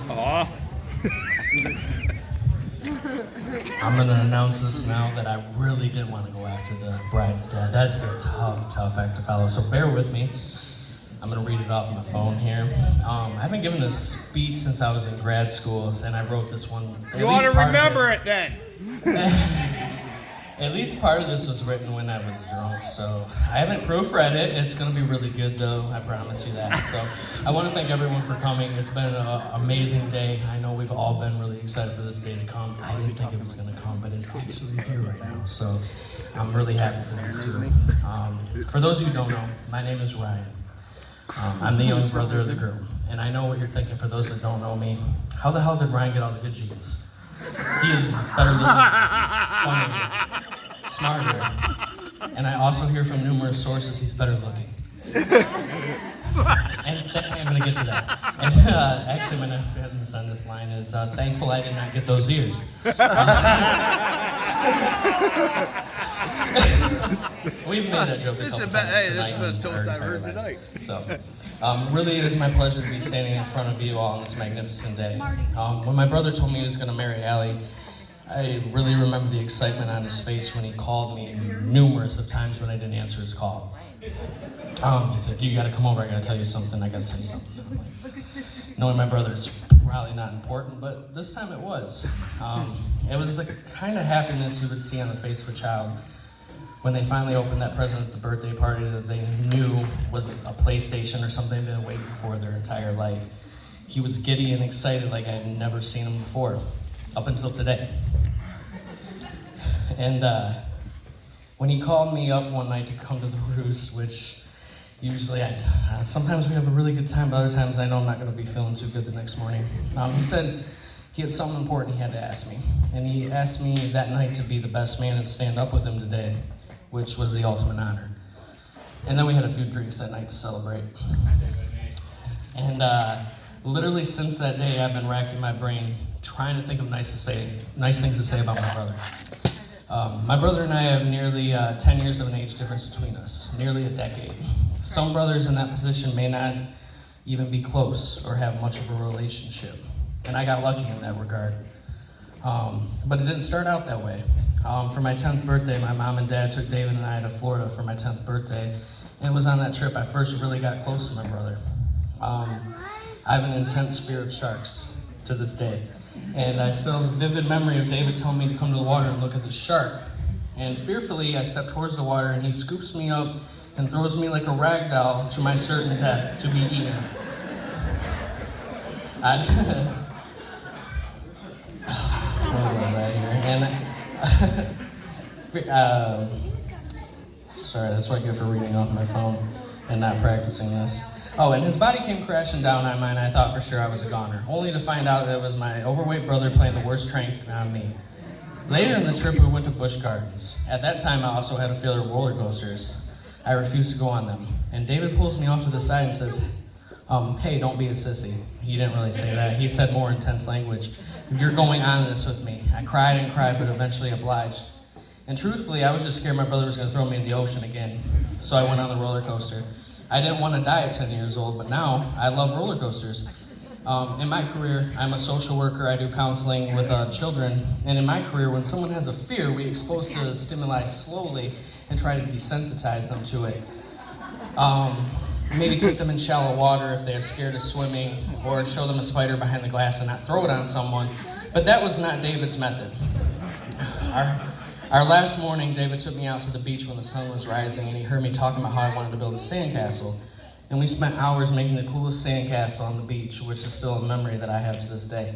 Aw. I'm going to announce this now that I really did want to go after the bride's dad. That's a tough act to follow, so bear with me. I'm going to read it off my phone here. I haven't given a speech since I was in grad school, and I wrote this one. You ought to remember it then. At least part of this was written when I was drunk, so I haven't proofread it. It's going to be really good, though. I promise you that. So I want to thank everyone for coming. It's been an amazing day. I know we've all been really excited for this day to come. I didn't think it was going to come, but it's actually here right now. So I'm really happy for this, too. For those of you who don't know, my name is Ryan. I'm the young brother of the groom. And I know what you're thinking. For those that don't know me, how the hell did Ryan get all the good genes? He is better looking, funnier, smarter, and I also hear from numerous sources he's better looking. And I'm going to get to that. And actually, my next sentence on this line is, thankful I did not get those ears. We've made that joke a couple times Hey, tonight. this is the best toast I've heard life. tonight. So, really, it is my pleasure to be standing in front of you all on this magnificent day. When my brother told me he was going to marry Allie, I really remember the excitement on his face when he called me numerous of times when I didn't answer his call. He said, "You got to come over. I got to tell you something. I got to tell you something." I'm like, knowing my brother, it's probably not important, but this time it was. It was the kind of happiness you would see on the face of a child when they finally opened that present at the birthday party that they knew was a PlayStation or something they've been waiting for their entire life. He was giddy and excited like I had never seen him before, up until today. And when he called me up one night to come to the roost, which usually sometimes we have a really good time, but other times I know I'm not going to be feeling too good the next morning. He said he had something important he had to ask me. And he asked me that night to be the best man and stand up with him today, which was the ultimate honor. And then we had a few drinks that night to celebrate. And literally since that day, I've been racking my brain trying to think of nice things to say about my brother. My brother and I have nearly 10 years of an age difference between us, nearly a decade. Some brothers in that position may not even be close or have much of a relationship. And I got lucky in that regard. But it didn't start out that way. For my 10th birthday, my mom and dad took David and I to Florida for my 10th birthday. And it was on that trip I first really got close to my brother. I have an intense fear of sharks to this day. And I still have a vivid memory of David telling me to come to the water and look at the shark. And fearfully, I step towards the water and he scoops me up and throws me like a rag doll to my certain death to be eaten. Where was I here? And sorry, that's what I get for reading off my phone and not practicing this. Oh, and his body came crashing down on mine. I thought for sure I was a goner, only to find out that it was my overweight brother playing the worst prank on me. Later in the trip, we went to Busch Gardens. At that time, I also had a fear of roller coasters. I refused to go on them. And David pulls me off to the side and says, "Hey, don't be a sissy." He didn't really say that. He said more intense language. "You're going on this with me." I cried and cried, but eventually obliged. And truthfully, I was just scared my brother was going to throw me in the ocean again. So I went on the roller coaster. I didn't want to die at 10 years old, but now I love roller coasters. In my career, I'm a social worker. I do counseling with children. And in my career, when someone has a fear, we expose to the stimuli slowly and try to desensitize them to it. Maybe take them in shallow water if they're scared of swimming, or show them a spider behind the glass and not throw it on someone. But that was not David's method. Our last morning, David took me out to the beach when the sun was rising, and he heard me talking about how I wanted to build a sandcastle. And we spent hours making the coolest sandcastle on the beach, which is still a memory that I have to this day.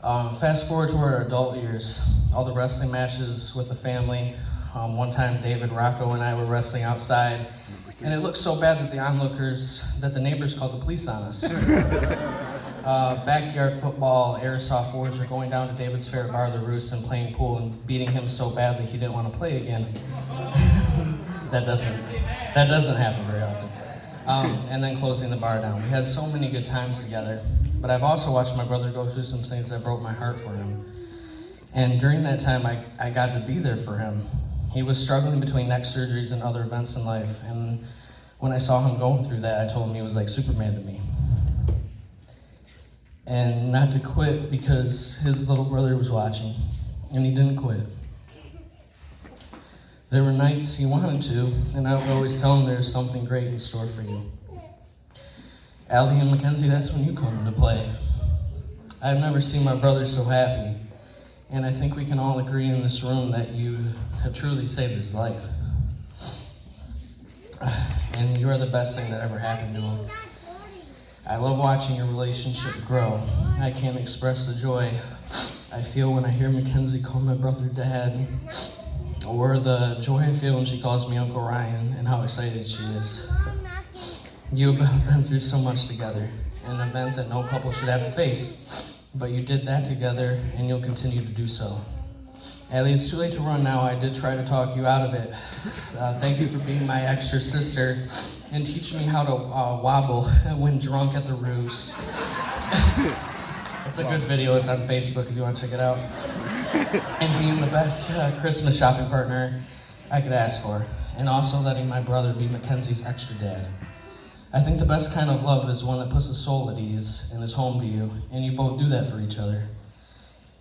Fast forward to our adult years, all the wrestling matches with the family. One time, David, Rocco, and I were wrestling outside, and it looked so bad that the neighbors called the police on us. Backyard football, airsoft wars were going down to David's favorite bar, the Roost, and playing pool and beating him so badly he didn't want to play again. That doesn't happen very often. And then closing the bar down. We had so many good times together, but I've also watched my brother go through some things that broke my heart for him. And during that time, I got to be there for him. He was struggling between neck surgeries and other events in life, and when I saw him going through that, I told him he was like Superman to me. And not to quit because his little brother was watching, and he didn't quit. There were nights he wanted to, and I would always tell him there's something great in store for you. Allie and Mackenzie, that's when you come into play. I've never seen my brother so happy, and I think we can all agree in this room that you have truly saved his life. And you are the best thing that ever happened to him. I love watching your relationship grow. I can't express the joy I feel when I hear Mackenzie call my brother Dad, or the joy I feel when she calls me Uncle Ryan, and how excited she is. You have been through so much together, an event that no couple should have to face, but you did that together, and you'll continue to do so. Allie, it's too late to run now. I did try to talk you out of it. Thank you for being my extra sister and teaching me how to wobble when drunk at the Roost. It's a good video. It's on Facebook if you want to check it out. And being the best Christmas shopping partner I could ask for. And also letting my brother be Mackenzie's extra dad. I think the best kind of love is one that puts the soul at ease and is home to you, and you both do that for each other.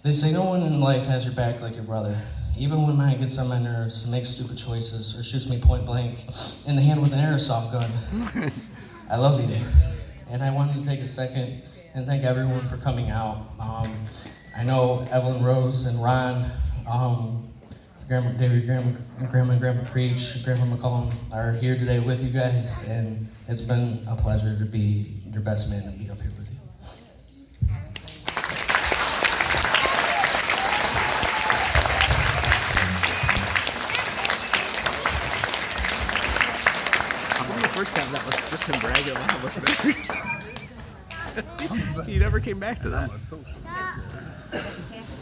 They say no one in life has your back like your brother. Even when mine gets on my nerves and makes stupid choices or shoots me point blank in the hand with an airsoft gun. I love you. And I wanted to take a second and thank everyone for coming out. I know Evelyn Rose and Ron, Grandma David, Grandma and Grandpa Creech, Grandma McCollum are here today with you guys, and it's been a pleasure to be your best man and be up here with you. First time that was just him bragging about how much better he never came back to that. I'm a social worker.